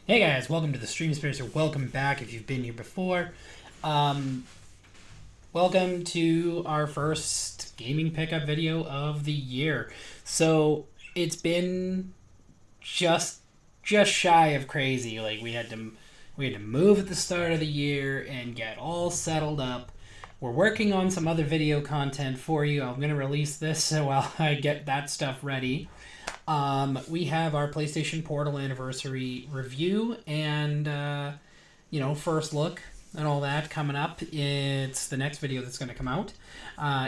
Hey guys, welcome to the Stream Space, or welcome back if you've been here before. Um, Welcome to our first gaming pickup video of the year. So it's been just shy of crazy. Like we had to move at the start of the year and get all settled up. We're working on some other video content for you. I'm gonna release this while I get that stuff ready. We have our PlayStation Portal anniversary review and first look and all that coming up. It's the next video that's going to come out.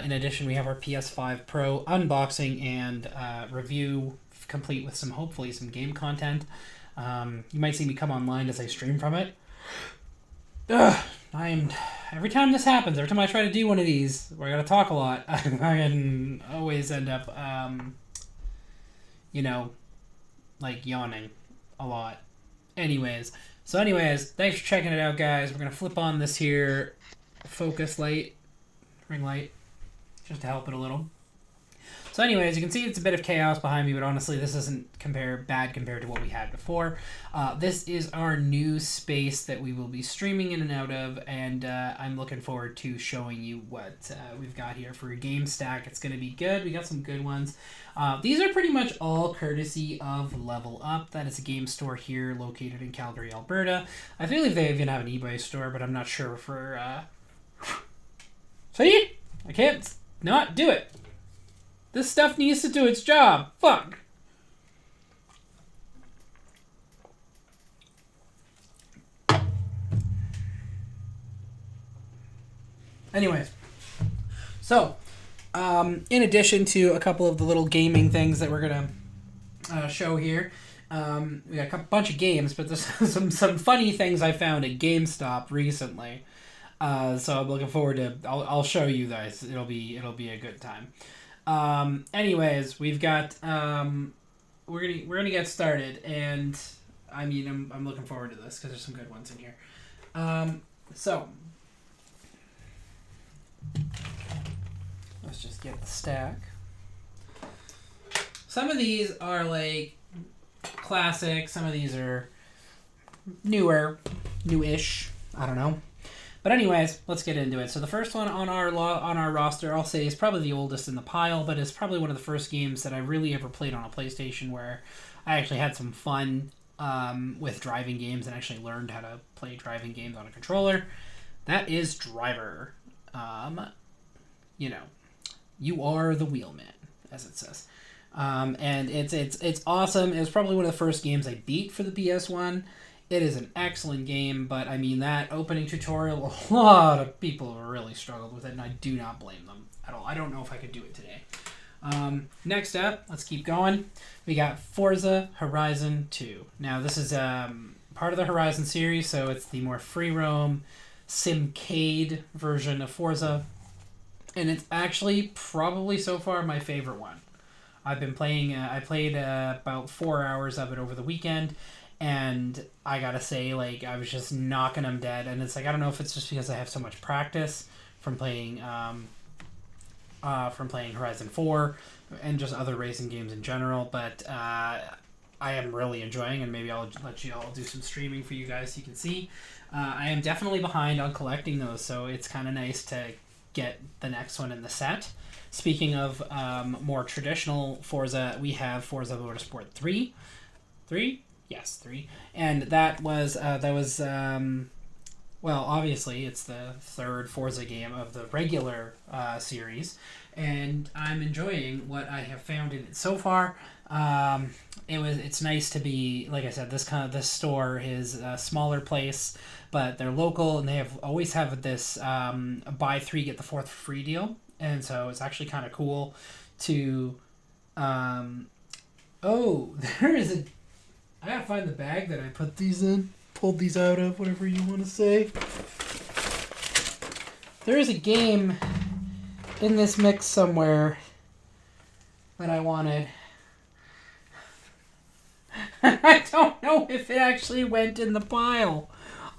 In addition, we have our PS5 Pro unboxing and review, complete with hopefully some game content. You might see me come online as I stream from it. Every time this happens, every time I try to do one of these where I gotta talk a lot, I can always end up like yawning a lot. Anyways, thanks for checking it out, guys. We're gonna flip on this here focus light, ring light, just to help it a little. So anyways, you can see it's a bit of chaos behind me, but honestly, this isn't bad compared to what we had before. This is our new space that we will be streaming in and out of, and I'm looking forward to showing you what we've got here for a game stack. It's going to be good. We got some good ones. These are pretty much all courtesy of Level Up. That is a game store here located in Calgary, Alberta. I believe they even have an eBay store, but I'm not sure for... See? I can't not do it. This stuff needs to do its job. Fuck. Anyways, so in addition to a couple of the little gaming things that we're gonna show here, we got a bunch of games, but there's some funny things I found at GameStop recently. So I'm looking forward to. I'll show you guys. It'll be a good time. Anyways, we've got we're gonna get started, and I mean I'm looking forward to this because there's some good ones in here. So let's just get the stack. Some of these are like classic. Some of these are newish. I don't know. But anyways, let's get into it. So the first one on our roster, I'll say, is probably the oldest in the pile, but it's probably one of the first games that I really ever played on a PlayStation where I actually had some fun with driving games and actually learned how to play driving games on a controller. That is Driver. You are the wheelman, as it says. And it's awesome. It was probably one of the first games I beat for the PS1. It is an excellent game, but I mean, that opening tutorial, a lot of people really struggled with it, and I do not blame them at all. I don't know if I could do it today. Next up, let's keep going. We got Forza Horizon 2. Now, this is part of the Horizon series, so it's the more free roam, simcade version of Forza, and it's actually probably so far my favorite one. I've been playing, I played about 4 hours of it over the weekend, and I gotta say, like, I was just knocking them dead. And it's like, I don't know if it's just because I have so much practice from playing Horizon 4 and just other racing games in general, but I am really enjoying, and maybe I'll let you all do some streaming for you guys so you can see. I am definitely behind on collecting those, so it's kind of nice to get the next one in the set. Speaking of more traditional Forza, we have Forza Motorsport 3. 3? Yes, 3. And that was well, obviously it's the third Forza game of the regular series, and I'm enjoying what I have found in it so far. It's nice to be, like I said, this store is a smaller place, but they're local, and they always have this buy 3 get the 4th free deal, and so it's actually kind of cool to oh, there is a I gotta find the bag that I put these in, pulled these out of, whatever you want to say. There is a game in this mix somewhere that I wanted. I don't know if it actually went in the pile.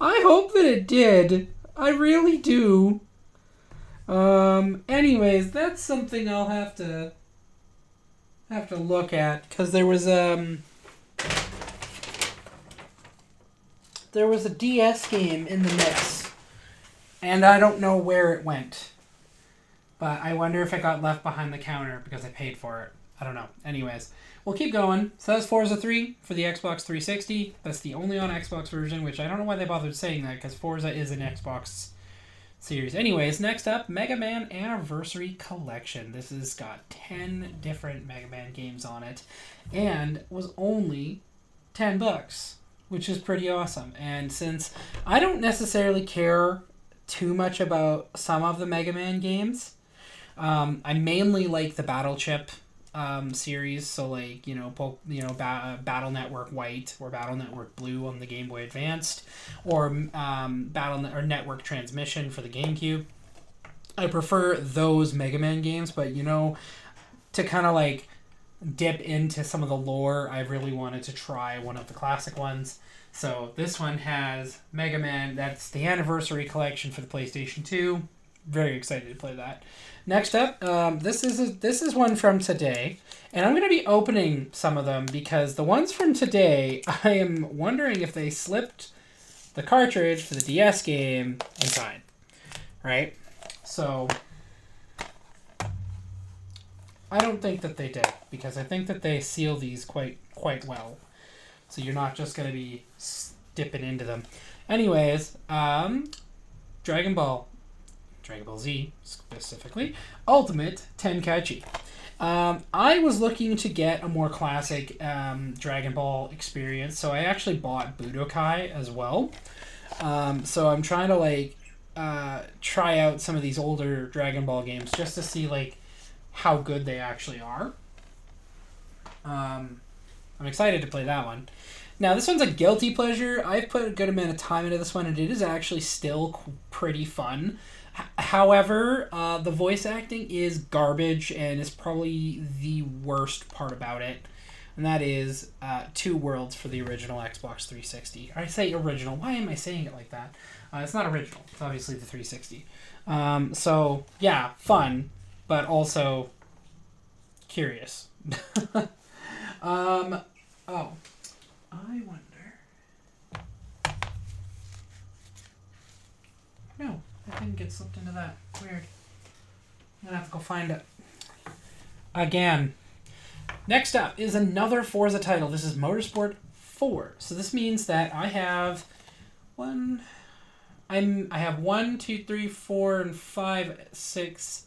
I hope that it did. I really do. Anyways, that's something I'll have to look at, because there was there was a DS game in the mix, and I don't know where it went. But I wonder if it got left behind the counter because I paid for it. I don't know. Anyways, we'll keep going. So that's Forza 3 for the Xbox 360. That's the only on Xbox version, which I don't know why they bothered saying that, because Forza is an Xbox series. Anyways, next up, Mega Man Anniversary Collection. This has got 10 different Mega Man games on it, and was only $10, which is pretty awesome. And since I don't necessarily care too much about some of the Mega Man games, I mainly like the Battle Chip series, so like Battle Network White or Battle Network Blue on the Game Boy Advanced, or Network Transmission for the GameCube. I prefer those Mega Man games, but to kind of like dip into some of the lore, I really wanted to try one of the classic ones. So this one has Mega Man. That's the Anniversary Collection for the PlayStation 2. Very excited to play that. Next up, this is one from today, and I'm going to be opening some of them because the ones from today, I am wondering if they slipped the cartridge for the DS game inside, right? So I don't think that they did, because I think that they seal these quite well, so you're not just going to be dipping into them. Anyways, Dragon Ball Z, specifically, Ultimate Tenkaichi. I was looking to get a more classic Dragon Ball experience, so I actually bought Budokai as well. So I'm trying to try out some of these older Dragon Ball games just to see how good they actually are. I'm excited to play that one. Now, this one's a guilty pleasure. I've put a good amount of time into this one, and it is actually still pretty fun. However, the voice acting is garbage and is probably the worst part about it. And that is Two Worlds for the original Xbox 360. I say original. Why am I saying it like that? It's not original. It's obviously the 360. So, yeah, fun, but also curious. I wonder... No, I didn't get slipped into that. Weird. I'm gonna have to go find it. Again. Next up is another Forza title. This is Motorsport 4. So this means that I have I have 1, 2, 3, 4, and 5, 6.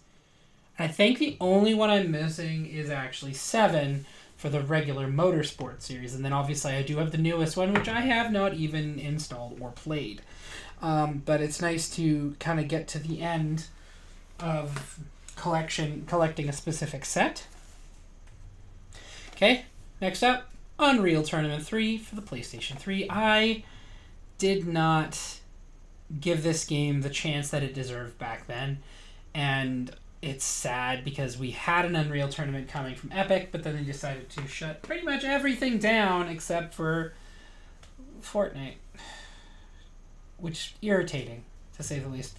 I think the only one I'm missing is actually 7 for the regular Motorsport series. And then obviously I do have the newest one, which I have not even installed or played. But it's nice to kind of get to the end of collecting a specific set. Okay, next up, Unreal Tournament 3 for the PlayStation 3. I did not give this game the chance that it deserved back then, and it's sad because we had an Unreal Tournament coming from Epic, but then they decided to shut pretty much everything down except for Fortnite, which is irritating, to say the least.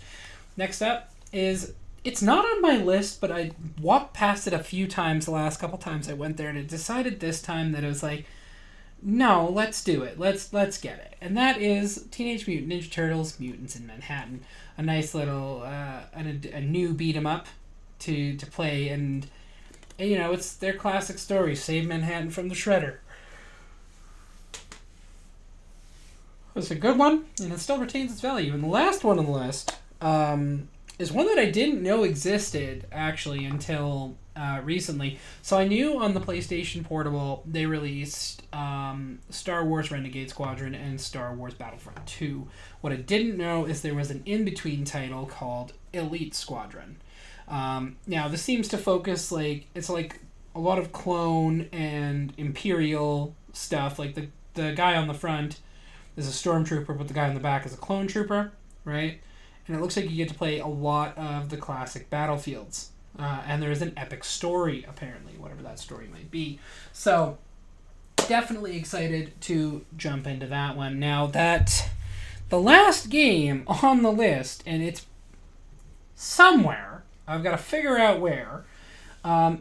Next up is... It's not on my list, but I walked past it a few times the last couple times I went there, and it decided this time that it was like, no, let's do it. Let's get it. And that is Teenage Mutant Ninja Turtles: Mutants in Manhattan. A nice little, a new beat 'em up to play, and it's their classic story: save Manhattan from the Shredder. It's a good one, and it still retains its value. And the last one on the list, is one that I didn't know existed, actually, until recently. So I knew on the PlayStation Portable they released Star Wars Renegade Squadron and Star Wars Battlefront 2. What I didn't know is there was an in-between title called Elite Squadron. Now, this seems to focus, it's like a lot of clone and Imperial stuff. Like, the guy on the front is a stormtrooper, but the guy on the back is a clone trooper, right? And it looks like you get to play a lot of the classic battlefields. And there is an epic story, apparently, whatever that story might be. So, definitely excited to jump into that one. Now, the last game on the list, and it's somewhere, I've got to figure out where,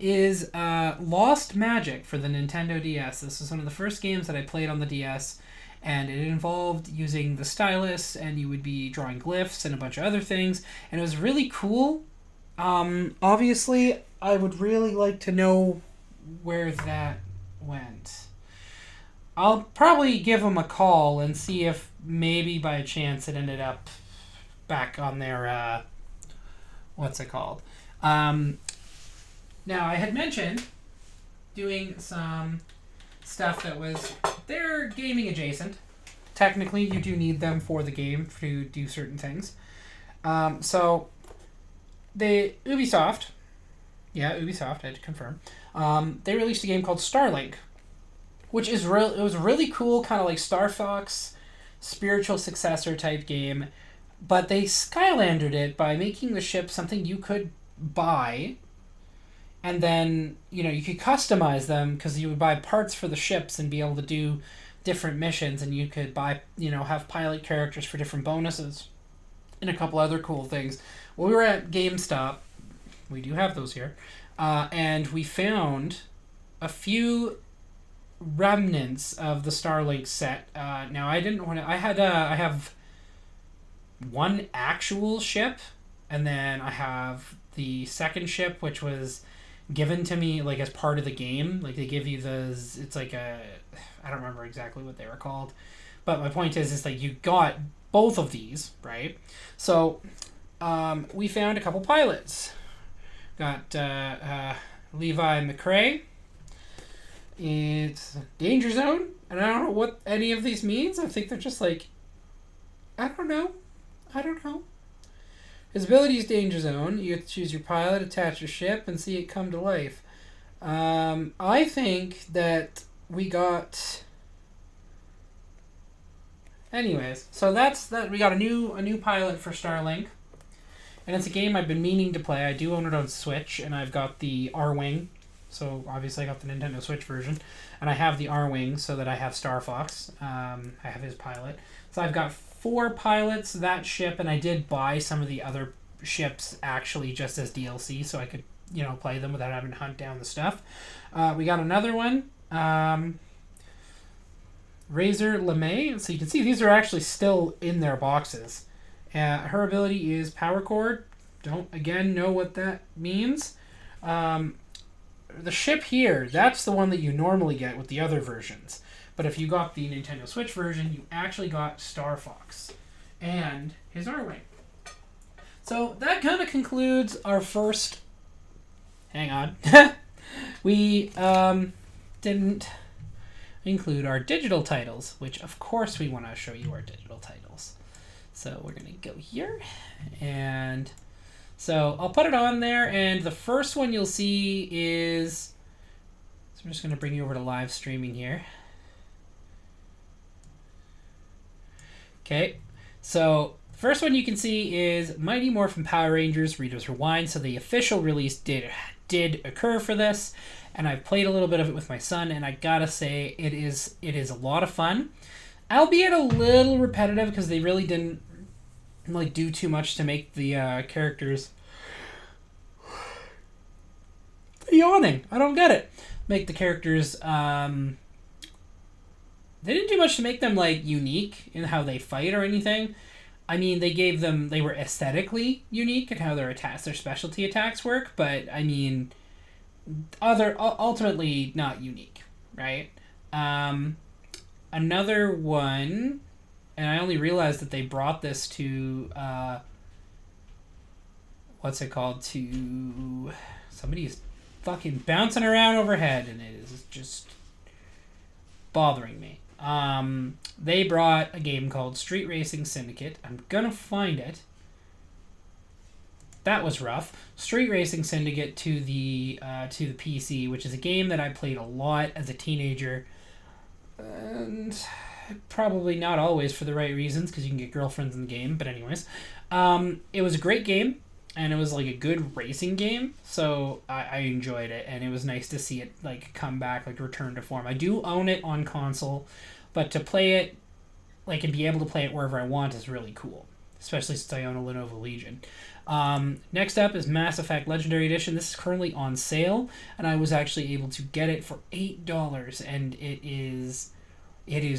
is Lost Magic for the Nintendo DS. This was one of the first games that I played on the DS. and it involved using the stylus, and you would be drawing glyphs and a bunch of other things, and it was really cool. Obviously, I would really like to know where that went. I'll probably give them a call and see if maybe by chance it ended up back on their, what's it called? Now, I had mentioned doing some stuff that was, they're gaming adjacent. Technically, you do need them for the game to do certain things. So, Ubisoft, I had to confirm, they released a game called Starlink, which is it was really cool, kind of like Star Fox, spiritual successor type game, but they Skylandered it by making the ship something you could buy, and then, you could customize them because you would buy parts for the ships and be able to do different missions, and you could buy, have pilot characters for different bonuses and a couple other cool things. Well, we were at GameStop. We do have those here. And we found a few remnants of the Starlink set. Now, I didn't want to... I have one actual ship, and then I have the second ship, which was given to me, like, as part of the game. Like, they give you those... It's like a... I don't remember exactly what they were called. But my point is like, you got both of these, right? So, we found a couple pilots. Got Levi McRae. It's Danger Zone, and I don't know what any of these means. I think they're just like, I don't know. His ability is Danger Zone. You have to choose your pilot, attach your ship, and see it come to life. I think that we got... Anyways, so that's that. We got a new pilot for Starlink. And it's a game I've been meaning to play. I do own it on Switch, and I've got the R-Wing. So, obviously, I got the Nintendo Switch version. And I have the R-Wing so that I have Star Fox. I have his pilot. So, I've got 4 pilots, that ship, and I did buy some of the other ships actually just as DLC so I could, play them without having to hunt down the stuff. We got another one. Razor LeMay. So, you can see these are actually still in their boxes. Her ability is Power Chord. Don't, again, know what that means. The ship here, that's the one that you normally get with the other versions. But if you got the Nintendo Switch version, you actually got Star Fox and his R-Wing. So that kind of concludes our first... Hang on. We didn't include our digital titles, which, of course, we want to show you our digital titles. So we're going to go here, and so I'll put it on there, and the first one you'll see is, so I'm just going to bring you over to live streaming here. Okay, so the first one you can see is Mighty Morphin Power Rangers Readers Rewind. So the official release did occur for this, and I've played a little bit of it with my son, and I gotta say it is a lot of fun, albeit a little repetitive because they really didn't do too much to make the characters... Yawning. I don't get it. Make the characters... They didn't do much to make them, unique in how they fight or anything. I mean, they were aesthetically unique in how their specialty attacks work, but, I mean, ultimately not unique, right? Another one... And I only realized that they brought this to, what's it called? To, somebody's fucking bouncing around overhead, and it is just bothering me. They brought a game called Street Racing Syndicate. I'm gonna find it. That was rough. Street Racing Syndicate to the PC, which is a game that I played a lot as a teenager. And... probably not always for the right reasons, because you can get girlfriends in the game, but anyways. It was a great game, and it was a good racing game, so I enjoyed it, and it was nice to see it come back, return to form. I do own it on console, but to play it, and be able to play it wherever I want is really cool, especially since I own a Lenovo Legion. Next up is Mass Effect Legendary Edition. This is currently on sale, and I was actually able to get it for $8, and it is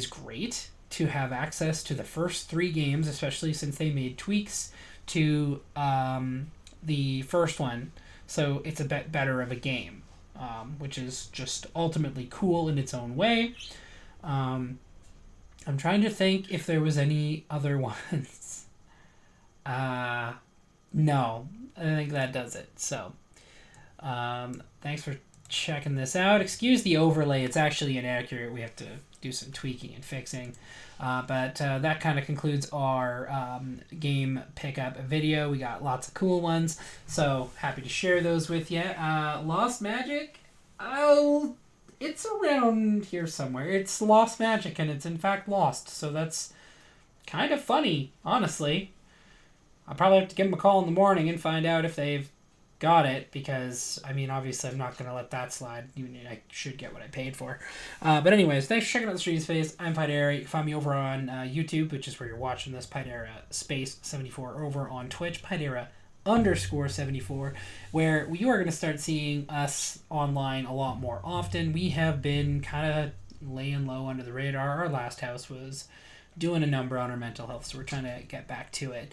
great. to have access to the first 3 games, especially since they made tweaks to the first one, so it's a bit better of a game, which is just ultimately cool in its own way. I'm trying to think if there was any other ones. No, I think that does it. So, thanks for checking this out. Excuse the overlay, it's actually inaccurate. We have to do some tweaking and fixing. But that kind of concludes our game pickup video. We got lots of cool ones, so happy to share those with you. Lost Magic, oh, it's around here somewhere. It's Lost Magic, and it's in fact lost, so that's kind of funny, honestly. I'll probably have to give them a call in the morning and find out if they've got it, because, I mean, obviously I'm not going to let that slide. I should get what I paid for. But anyways, thanks for checking out the Stream Space. I'm Pidera. You can find me over on YouTube, which is where you're watching this, Pidera Space 74, over on Twitch, Pidera_74, where you are going to start seeing us online a lot more often. We have been kind of laying low under the radar. Our last house was doing a number on our mental health, so we're trying to get back to it.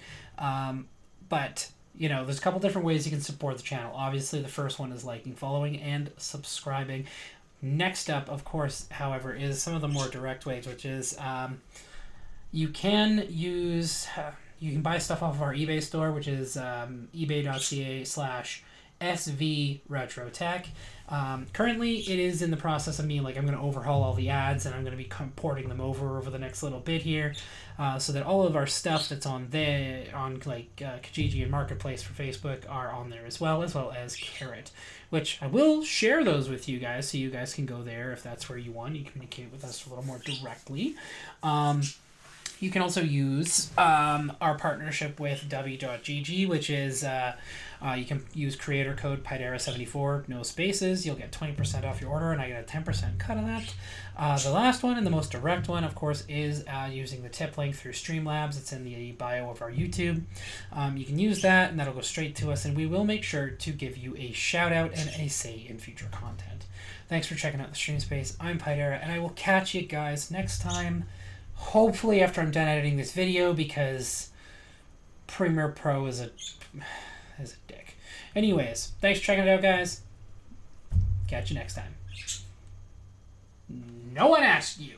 But you know, there's a couple different ways you can support the channel. Obviously, the first one is liking, following, and subscribing. Next up, of course, however, is some of the more direct ways, which is you can buy stuff off of our eBay store, which is ebay.ca/SVRetroTech. Currently, it is in the process of me, I'm going to overhaul all the ads, and I'm going to be porting them over the next little bit here, so that all of our stuff that's on there, on Kijiji and Marketplace for Facebook, are on there as well as Carrot, which I will share those with you guys, so you guys can go there if that's where you want. You communicate with us a little more directly. You can also use our partnership with W.GG, which is you can use creator code Pidera74, no spaces. You'll get 20% off your order, and I get a 10% cut of that. The last one, and the most direct one, of course, is using the tip link through Streamlabs. It's in the bio of our YouTube. You can use that, and that'll go straight to us, and we will make sure to give you a shout-out and a say in future content. Thanks for checking out the Stream Space. I'm Pidera, and I will catch you guys next time. Hopefully after I'm done editing this video, because Premiere Pro is a dick. Anyways, thanks for checking it out, guys. Catch you next time. No one asked you.